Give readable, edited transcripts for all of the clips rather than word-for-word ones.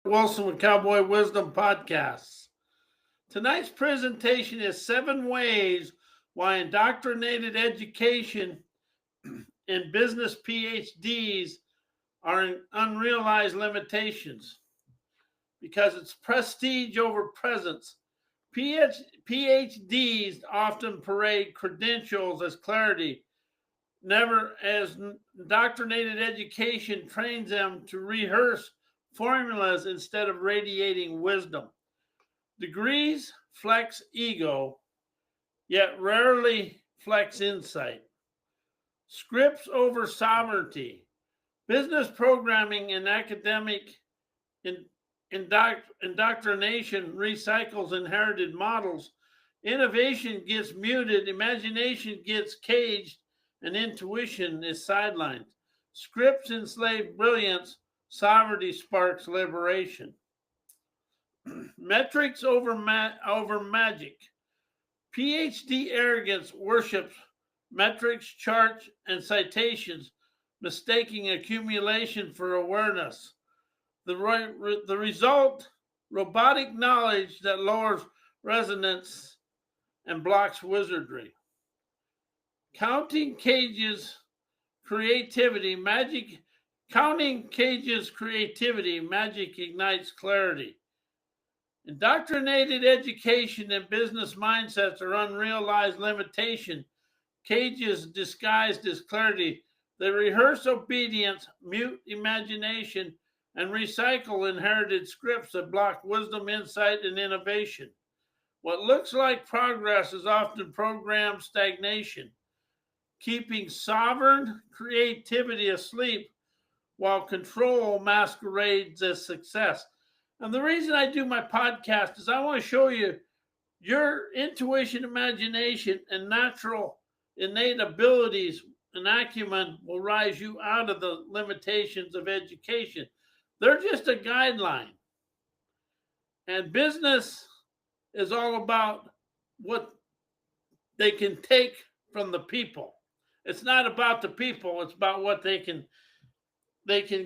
Wilson with Cowboy Wisdom Podcasts. Tonight's presentation is 7 ways why indoctrinated education and business PhDs are unrealized limitations because it's prestige over presence. PhDs often parade credentials as clarity, never as indoctrinated education trains them to rehearse formulas instead of radiating wisdom. Degrees flex ego, yet rarely flex insight. Scripts over sovereignty. Business programming and academic indoctrination recycles inherited models. Innovation gets muted, imagination gets caged, and intuition is sidelined. Scripts enslave brilliance, sovereignty sparks liberation. Metrics over magic. PhD arrogance worships metrics, charts, and citations, mistaking accumulation for awareness. The result, robotic knowledge that lowers resonance and blocks wizardry. Counting cages creativity, magic ignites clarity. Indoctrinated education and business mindsets are unrealized limitation. Cages disguised as clarity. They rehearse obedience, mute imagination, and recycle inherited scripts that block wisdom, insight, and innovation. What looks like progress is often programmed stagnation, keeping sovereign creativity asleep while control masquerades as success. And the reason I do my podcast is I want to show you your intuition, imagination, and natural innate abilities and acumen will rise you out of the limitations of education. They're just a guideline. And business is all about what they can take from the people. It's not about the people, it's about what they can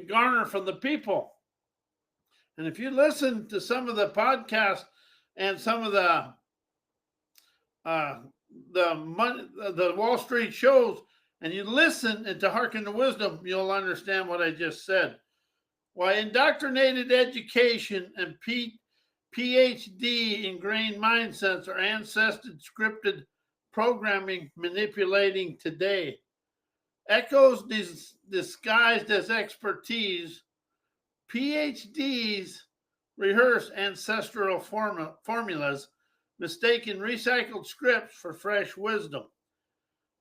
garner from the people. And if you listen to some of the podcasts and some of the Wall Street shows, and you listen and to hearken to wisdom, you'll understand what I just said. Why indoctrinated education and PhD ingrained mindsets are ancestral scripted programming manipulating today. Echoes disguised as expertise. PhDs rehearse ancestral formulas, mistaken recycled scripts for fresh wisdom.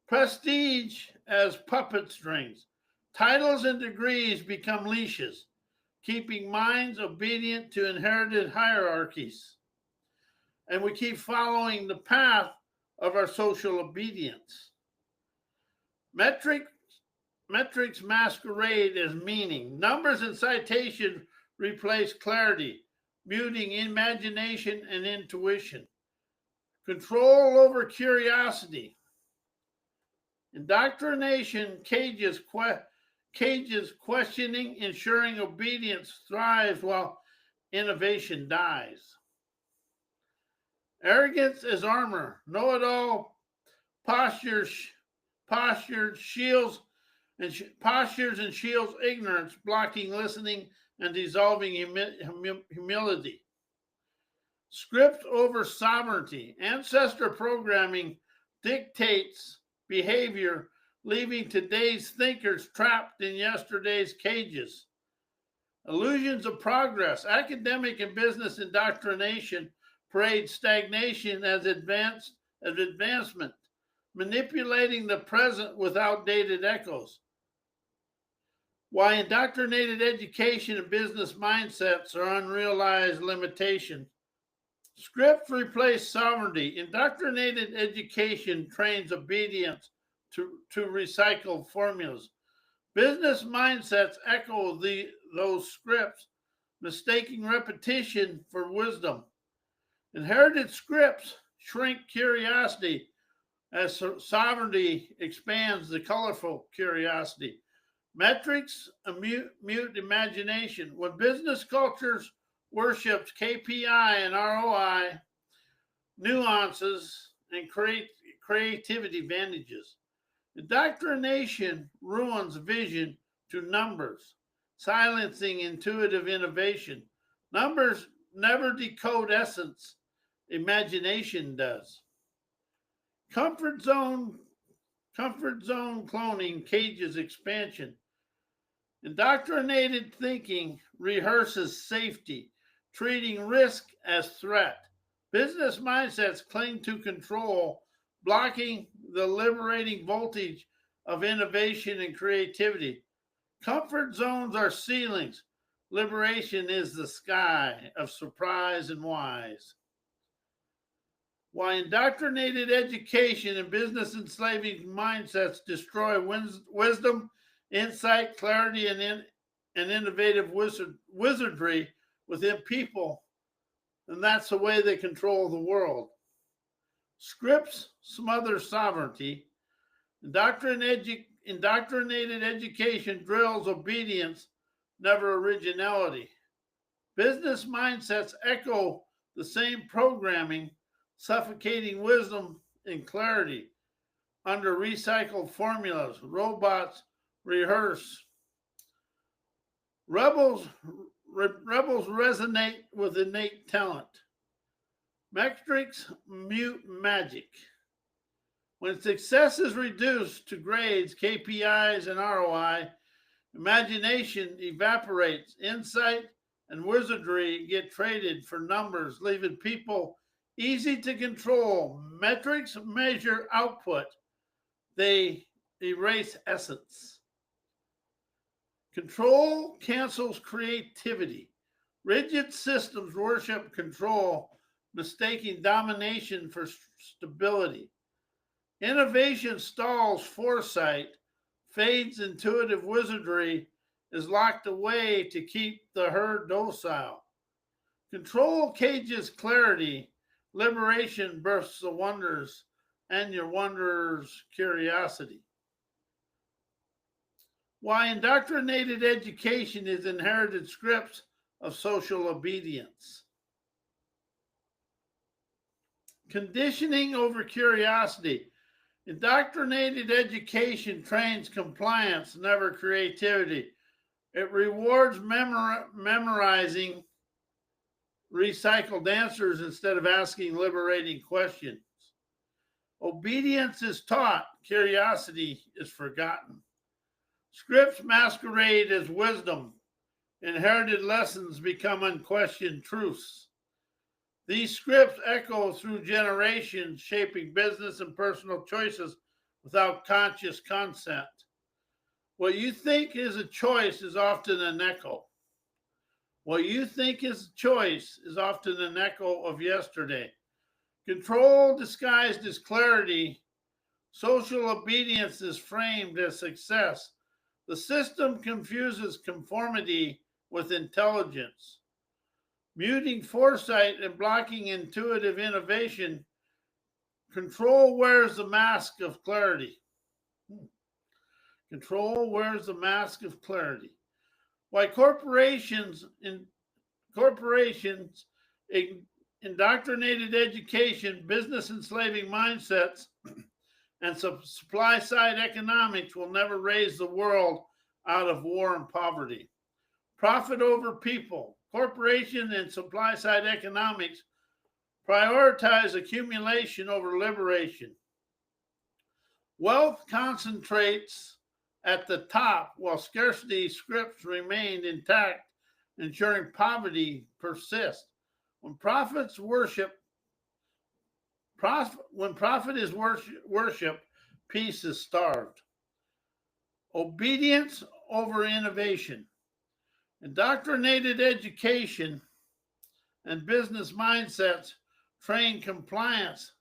Prestige as puppet strings. Titles and degrees become leashes, keeping minds obedient to inherited hierarchies. And we keep following the path of our social obedience. Metrics masquerade as meaning. Numbers and citation replace clarity, muting imagination and intuition. Control over curiosity. Indoctrination cages questioning, ensuring obedience thrives while innovation dies. Arrogance as armor. Know-it-all postures shields and shields ignorance, blocking listening and dissolving humility. Script over sovereignty. Ancestor programming dictates behavior, leaving today's thinkers trapped in yesterday's cages. Illusions of progress. Academic and business indoctrination parade stagnation as advancement, manipulating the present with outdated echoes. Why indoctrinated education and business mindsets are unrealized limitation. Scripts replace sovereignty. Indoctrinated education trains obedience to recycle formulas. Business mindsets echo those scripts, mistaking repetition for wisdom. Inherited scripts shrink curiosity as sovereignty expands the colorful curiosity. Metrics mute imagination. When business cultures worships KPI and ROI, nuances, and creativity advantages. Indoctrination ruins vision to numbers, silencing intuitive innovation. Numbers never decode essence, imagination does. Comfort zone, comfort zone cloning cages expansion. Indoctrinated thinking rehearses safety, treating risk as threat. Business mindsets cling to control, blocking the liberating voltage of innovation and creativity. Comfort zones are ceilings. Liberation is the sky of surprise and wise. Why indoctrinated education and business enslaving mindsets destroy wisdom, insight, clarity, and innovative wizardry within people, and that's the way they control the world. Scripts smother sovereignty. Indoctrinated education drills obedience, never originality. Business mindsets echo the same programming, suffocating wisdom and clarity under recycled formulas. Robots rehearse. Rebels resonate with innate talent. Metrics mute magic. When success is reduced to grades, KPIs, and ROI, imagination evaporates. Insight and wizardry get traded for numbers, leaving people easy to control. Metrics measure output, they erase essence. Control cancels creativity. Rigid systems worship control, mistaking domination for stability. Innovation stalls foresight, fades intuitive wizardry, is locked away to keep the herd docile. Control cages clarity, liberation births the wonders, and your wonders curiosity. Why indoctrinated education is inherited scripts of social obedience. Conditioning over curiosity. Indoctrinated education trains compliance, never creativity. It rewards memorizing recycled answers instead of asking liberating questions. Obedience is taught, curiosity is forgotten. Scripts masquerade as wisdom. Inherited lessons become unquestioned truths. These scripts echo through generations, shaping business and personal choices without conscious consent. What you think is a choice is often an echo. What you think is a choice is often an echo of yesterday. Control disguised as clarity. Social obedience is framed as success. The system confuses conformity with intelligence. Muting foresight and blocking intuitive innovation, control wears the mask of clarity. Control wears the mask of clarity. Why corporations, indoctrinated education, business enslaving mindsets, and supply side economics will never raise the world out of war and poverty. Profit over people. Corporation and supply side economics prioritize accumulation over liberation. Wealth concentrates at the top while scarcity scripts remain intact, ensuring poverty persists. When profit is worship, peace is starved. Obedience over innovation. Indoctrinated education and business mindsets train compliance,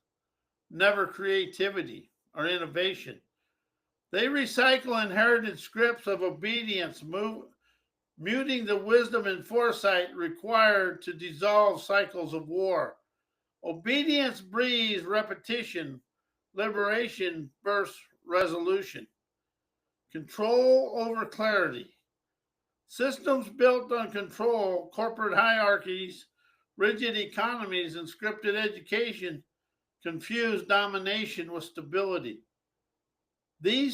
never creativity or innovation. They recycle inherited scripts of obedience, muting the wisdom and foresight required to dissolve cycles of war. Obedience breeds repetition, liberation bursts resolution. Control over clarity. Systems built on control, corporate hierarchies, rigid economies, and scripted education confuse domination with stability. They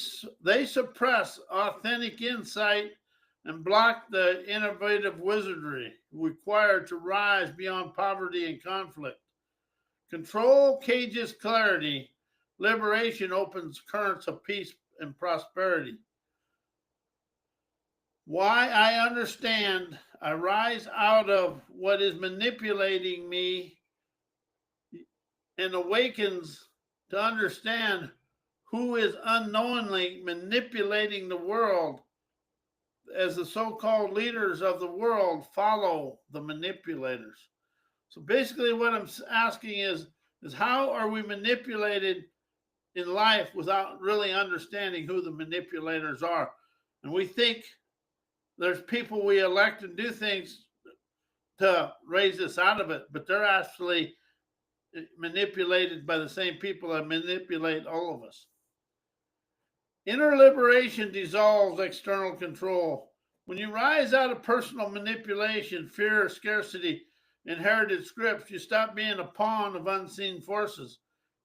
suppress authentic insight and block the innovative wizardry required to rise beyond poverty and conflict. Control cages clarity. Liberation opens currents of peace and prosperity. Why I understand, I rise out of what is manipulating me and awakens to understand who is unknowingly manipulating the world as the so-called leaders of the world follow the manipulators. So basically what I'm asking is how are we manipulated in life without really understanding who the manipulators are? And we think there's people we elect and do things to raise us out of it, but they're actually manipulated by the same people that manipulate all of us. Inner liberation dissolves external control. When you rise out of personal manipulation, fear, scarcity, inherited scripts, you stop being a pawn of unseen forces.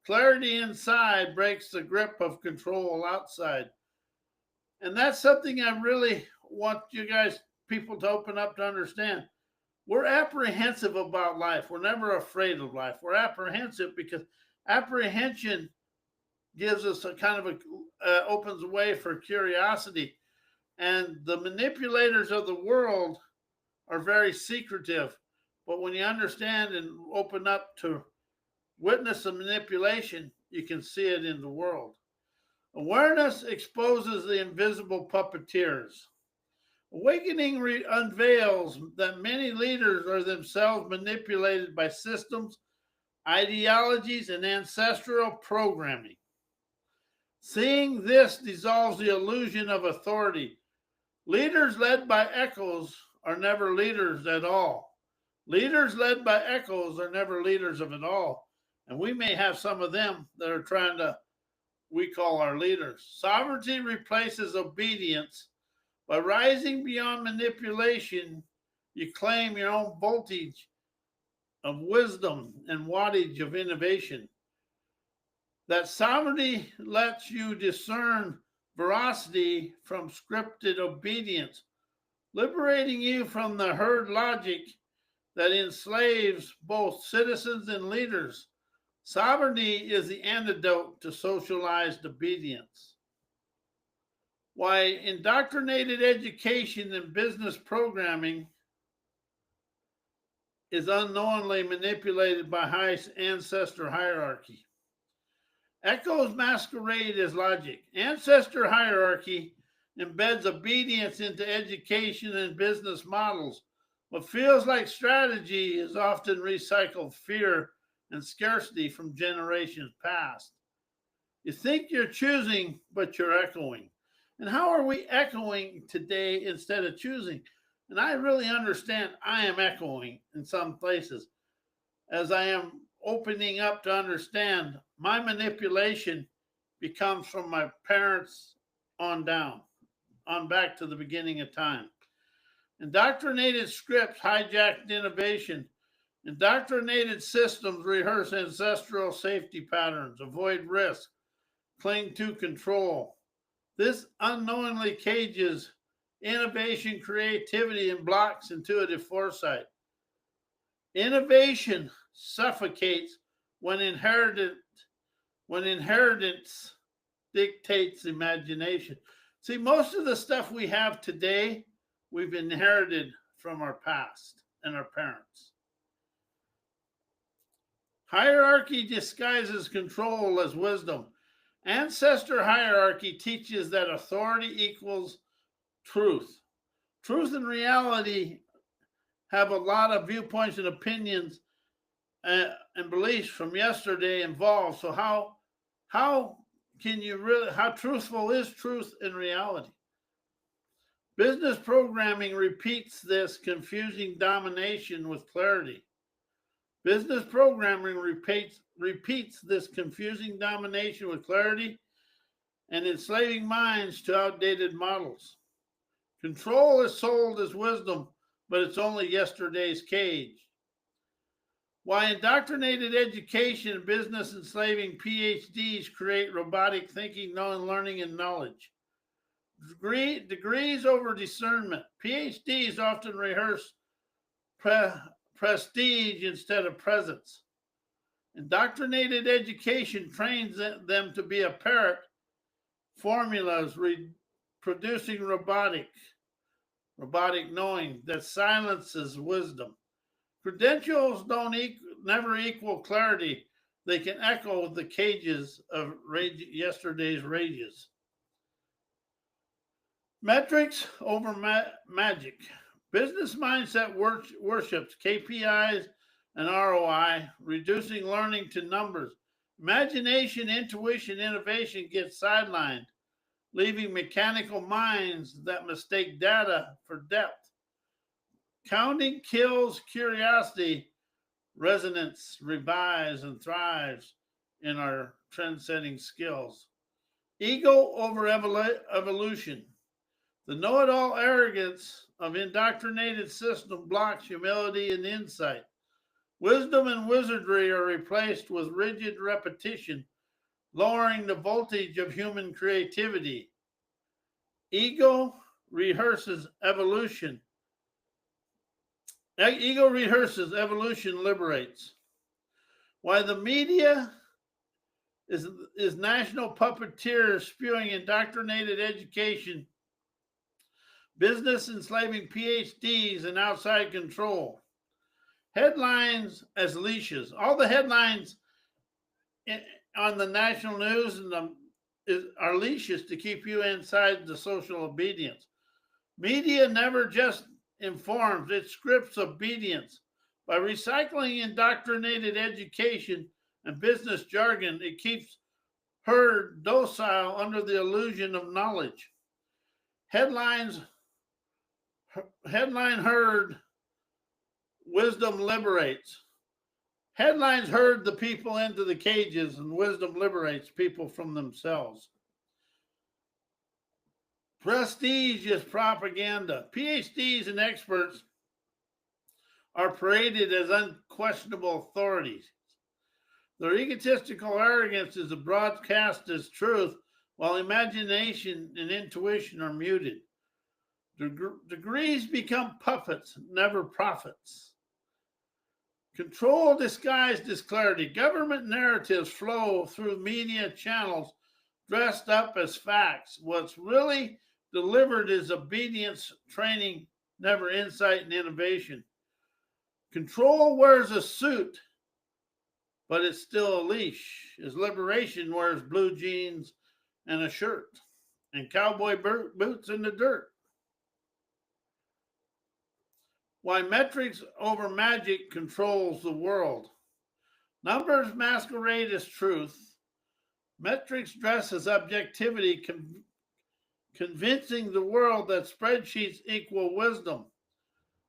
Clarity inside breaks the grip of control outside. And that's something I really want you guys, people, to open up to understand. We're apprehensive about life. We're never afraid of life. We're apprehensive because apprehension gives us a kind of opens a way for curiosity. And the manipulators of the world are very secretive. But when you understand and open up to witness the manipulation, you can see it in the world. Awareness exposes the invisible puppeteers. Awakening unveils that many leaders are themselves manipulated by systems, ideologies, and ancestral programming. Seeing this dissolves the illusion of authority. Leaders led by echoes are never leaders at all. Leaders led by echoes are never leaders of it all. And we may have some of them that are trying to, we call our leaders. Sovereignty replaces obedience. By rising beyond manipulation, you claim your own voltage of wisdom and wattage of innovation. That sovereignty lets you discern veracity from scripted obedience, liberating you from the herd logic that enslaves both citizens and leaders. Sovereignty is the antidote to socialized obedience. Why indoctrinated education and business programming is unknowingly manipulated by high ancestor hierarchy. Echoes masquerade as logic. Ancestor hierarchy embeds obedience into education and business models. What feels like strategy is often recycled fear and scarcity from generations past. You think you're choosing, but you're echoing. And how are we echoing today instead of choosing? And I really understand I am echoing in some places as I am opening up to understand my manipulation becomes from my parents on down, on back to the beginning of time. Indoctrinated scripts hijacked innovation. Indoctrinated systems rehearse ancestral safety patterns, avoid risk, cling to control. This unknowingly cages innovation, creativity, and blocks intuitive foresight. Innovation suffocates when inheritance dictates imagination. See, most of the stuff we have today, we've inherited from our past and our parents. Hierarchy disguises control as wisdom. Ancestor hierarchy teaches that authority equals truth. Truth and reality have a lot of viewpoints and opinions and beliefs from yesterday involved. So how can you really, how truthful is truth in reality? Business programming repeats this confusing domination with clarity. Business programming repeats this confusing domination with clarity and enslaving minds to outdated models. Control is sold as wisdom, but it's only yesterday's cage. Why indoctrinated education and business enslaving PhDs create robotic thinking, knowing, learning, and knowledge. Degrees over discernment. PhDs often rehearse prestige instead of presence. Indoctrinated education trains them to be a parrot, formulas, producing robotic knowing that silences wisdom. Credentials never equal clarity. They can echo the cages of yesterday's rages. Metrics over magic. Business mindset worships KPIs and ROI, reducing learning to numbers. Imagination, intuition, innovation get sidelined, leaving mechanical minds that mistake data for depth. Counting kills curiosity. Resonance revives and thrives in our trend-setting skills. Ego over evolution. The know-it-all arrogance of indoctrinated system blocks humility and insight. Wisdom and wizardry are replaced with rigid repetition, lowering the voltage of human creativity. Ego rehearses evolution. Ego rehearses, evolution liberates. Why the media is national puppeteers spewing indoctrinated education, business enslaving PhDs, and outside control. Headlines as leashes. All the headlines on the national news and are leashes to keep you inside the social obedience. Media never just informs, it scripts obedience. By recycling indoctrinated education and business jargon, it keeps herd docile under the illusion of knowledge. Headline herd, wisdom liberates. Headlines herd the people into the cages, and wisdom liberates people from themselves. Prestige is propaganda. PhDs and experts are paraded as unquestionable authorities. Their egotistical arrogance is broadcast as truth, while imagination and intuition are muted. Degrees become puppets, never prophets. Control disguised as clarity. Government narratives flow through media channels dressed up as facts. What's really delivered is obedience, training, never insight and innovation. Control wears a suit, but it's still a leash. As liberation wears blue jeans and a shirt and cowboy boots in the dirt. Why metrics over magic controls the world. Numbers masquerade as truth. Metrics dress as objectivity, convincing the world that spreadsheets equal wisdom.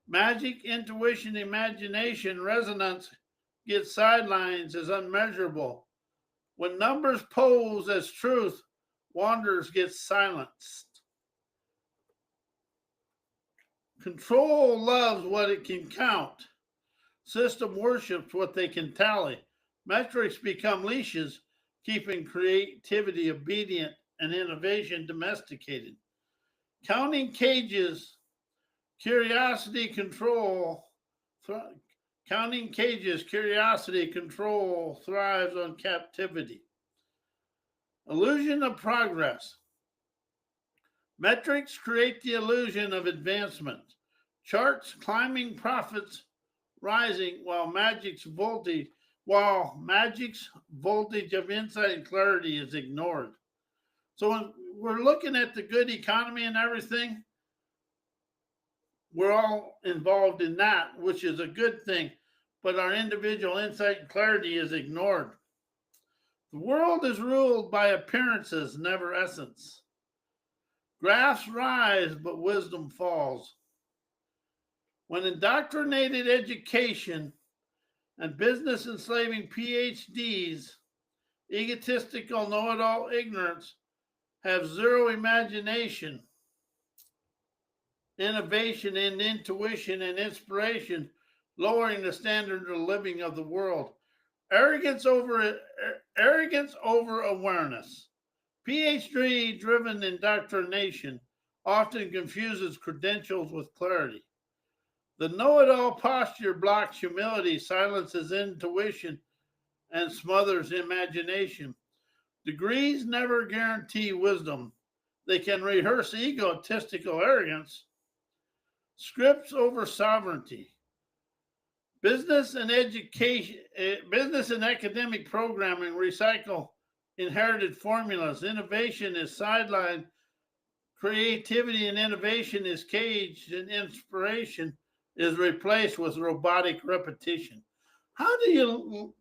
Magic, intuition, imagination, resonance get sidelines as unmeasurable. When numbers pose as truth, wanderers get silenced. Control loves what it can count. System worships what they can tally. Metrics become leashes, keeping creativity obedient and innovation domesticated. Counting cages, curiosity control. Counting cages, curiosity control thrives on captivity. Illusion of progress. Metrics create the illusion of advancement. Charts climbing, profits rising, while magic's voltage of insight and clarity is ignored. So when we're looking at the good economy and everything, we're all involved in that, which is a good thing, but our individual insight and clarity is ignored. The world is ruled by appearances, never essence. Graphs rise, but wisdom falls. When indoctrinated education and business enslaving PhDs, egotistical know-it-all ignorance, have zero imagination, innovation in intuition and inspiration, lowering the standard of living of the world. Arrogance over arrogance over awareness. PhD driven indoctrination often confuses credentials with clarity. The know it all posture blocks humility, silences intuition, and smothers imagination. Degrees never guarantee wisdom. They can rehearse egotistical arrogance. Scripts over sovereignty. Business and academic programming recycle inherited formulas. Innovation is sidelined. Creativity and innovation is caged, and inspiration is replaced with robotic repetition. How do you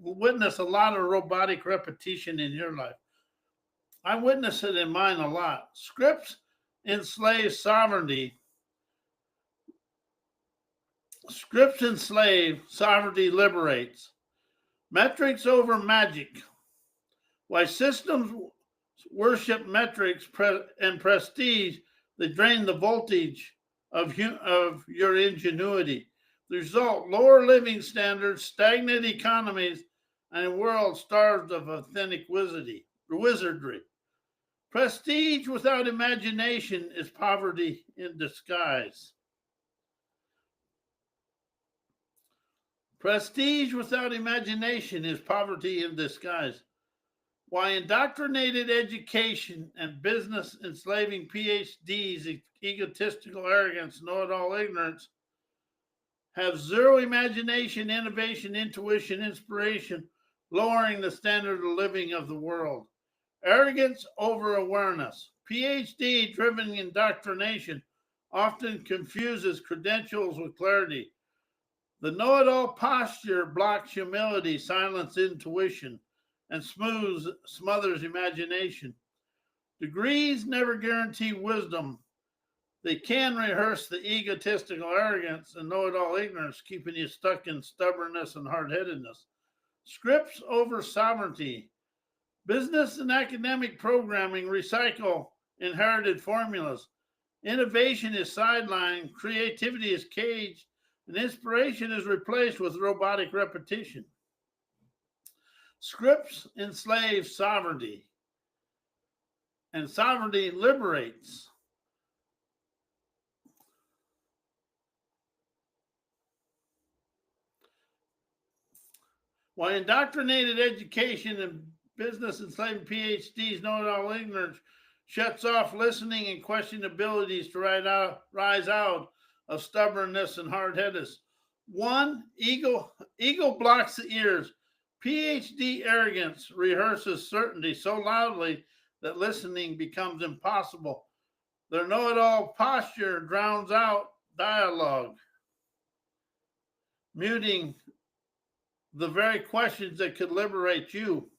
witness a lot of robotic repetition in your life? I witness it in mine a lot. Scripts enslave sovereignty. Scripts enslave, sovereignty liberates. Metrics over magic. Why systems worship metrics and prestige, they drain the voltage of your ingenuity. The result, lower living standards, stagnant economies, and a world starved of authentic wizardry. Prestige without imagination is poverty in disguise. Prestige without imagination is poverty in disguise. Why indoctrinated education and business enslaving PhDs, egotistical arrogance, know-it-all ignorance, have zero imagination, innovation, intuition, inspiration, lowering the standard of living of the world. Arrogance over awareness. PhD-driven indoctrination often confuses credentials with clarity. The know-it-all posture blocks humility, silences intuition, and smothers imagination. Degrees never guarantee wisdom. They can rehearse the egotistical arrogance and know-it-all ignorance, keeping you stuck in stubbornness and hard-headedness. Scripts over sovereignty. Business and academic programming recycle inherited formulas. Innovation is sidelined, creativity is caged, and inspiration is replaced with robotic repetition. Scripts enslave sovereignty, and sovereignty liberates. While indoctrinated education and business enslaving PhDs, know-it-all ignorance shuts off listening and question abilities to rise out of stubbornness and hard-headedness. One, ego blocks the ears. PhD arrogance rehearses certainty so loudly that listening becomes impossible. Their know-it-all posture drowns out dialogue, muting the very questions that could liberate you.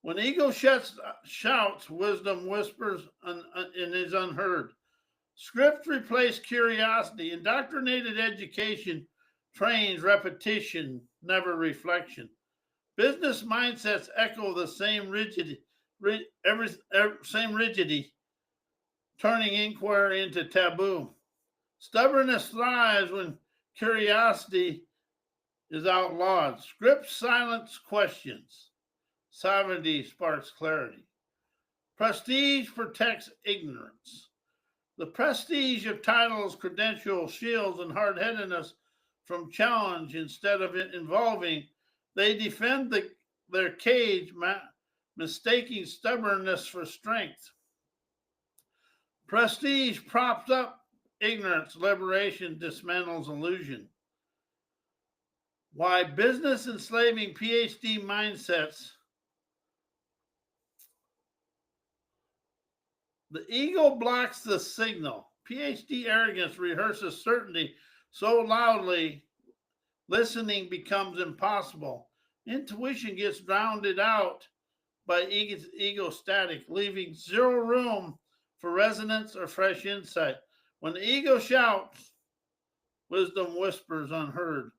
When ego shouts, wisdom whispers and is unheard. Scripts replace curiosity. Indoctrinated education trains repetition, never reflection. Business mindsets echo the same rigidity, turning inquiry into taboo. Stubbornness thrives when curiosity is outlawed. Scripts silence questions. Sovereignty sparks clarity. Prestige protects ignorance. The prestige of titles, credentials, shields, and hard-headedness from challenge instead of it involving, they defend their cage, mistaking stubbornness for strength. Prestige props up ignorance, liberation dismantles illusion. Why business enslaving PhD mindsets. The ego blocks the signal. PhD arrogance rehearses certainty so loudly, listening becomes impossible. Intuition gets drowned out by ego static, leaving zero room for resonance or fresh insight. When the ego shouts, wisdom whispers unheard.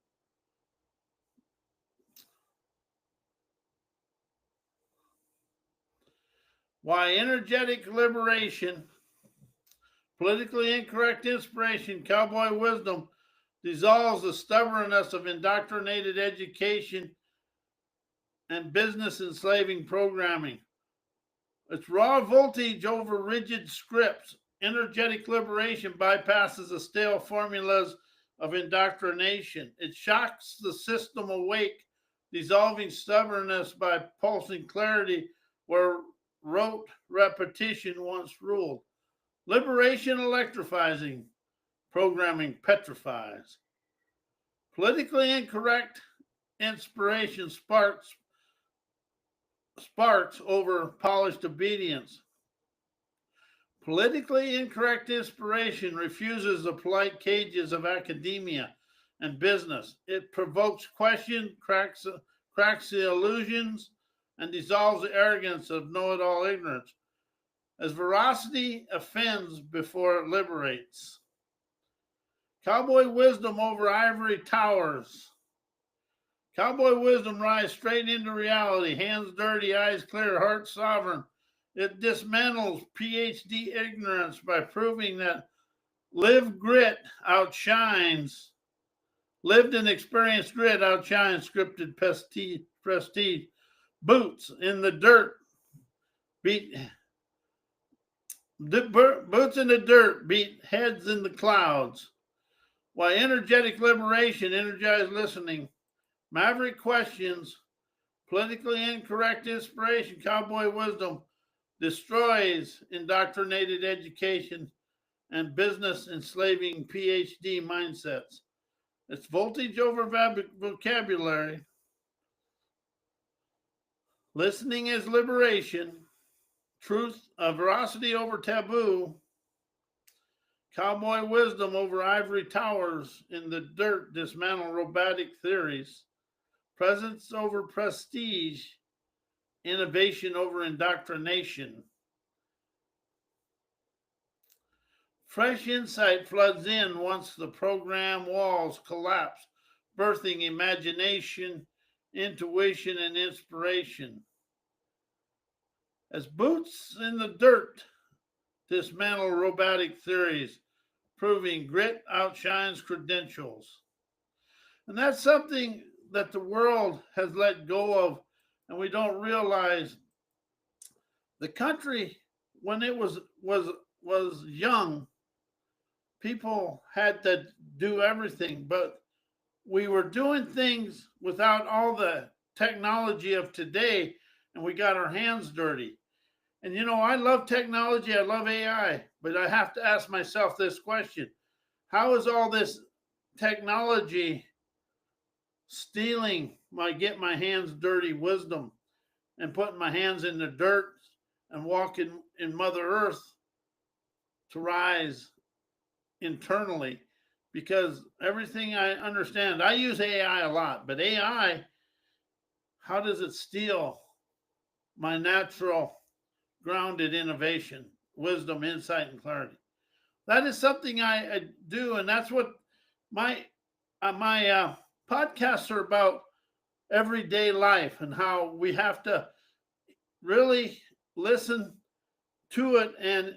Why energetic liberation Politically incorrect inspiration, cowboy wisdom, dissolves the stubbornness of indoctrinated education and business enslaving programming. It's raw voltage over rigid scripts. Energetic liberation bypasses the stale formulas of indoctrination. It shocks the system awake, dissolving stubbornness by pulsing clarity where rote repetition once ruled. Liberation electrifying, programming petrifies. Politically incorrect inspiration sparks over polished obedience. Politically incorrect inspiration refuses the polite cages of academia and business. It provokes question, cracks the illusions, and dissolves the arrogance of know-it-all ignorance. As veracity offends before it liberates. Cowboy wisdom over ivory towers. Cowboy wisdom rises straight into reality, hands dirty, eyes clear, heart sovereign. It dismantles PhD ignorance by proving that lived and experienced grit outshines scripted prestige. Boots in the dirt beat heads in the clouds. While energetic liberation, energized listening, maverick questions, politically incorrect inspiration, cowboy wisdom destroys indoctrinated education and business enslaving PhD mindsets. It's voltage over vocabulary. Listening is liberation. Truth, veracity over taboo. Cowboy wisdom over ivory towers in the dirt dismantle robotic theories. Presence over prestige. Innovation over indoctrination. Fresh insight floods in once the program walls collapse, birthing imagination, intuition, and inspiration. As boots in the dirt dismantle robotic theories, proving grit outshines credentials. And that's something that the world has let go of, and we don't realize. The country, when it was young, people had to do everything, but we were doing things without all the technology of today, and we got our hands dirty. And you know, I love technology, I love AI, but I have to ask myself this question: how is all this technology stealing get my hands dirty wisdom and putting my hands in the dirt and walking in Mother Earth to rise internally? Because everything I understand, I use AI a lot, but AI, how does it steal my natural grounded innovation, wisdom, insight, and clarity? That is something I do, and that's what my podcasts are about: everyday life and how we have to really listen to it and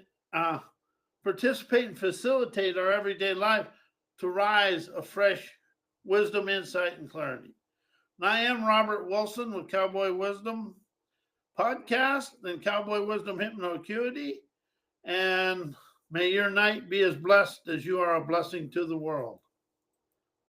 participate and facilitate our everyday life to rise a fresh wisdom, insight, and clarity. And I am Robert Wilson with Cowboy Wisdom Podcast and Cowboy Wisdom Hypnoacuity. And may your night be as blessed as you are a blessing to the world.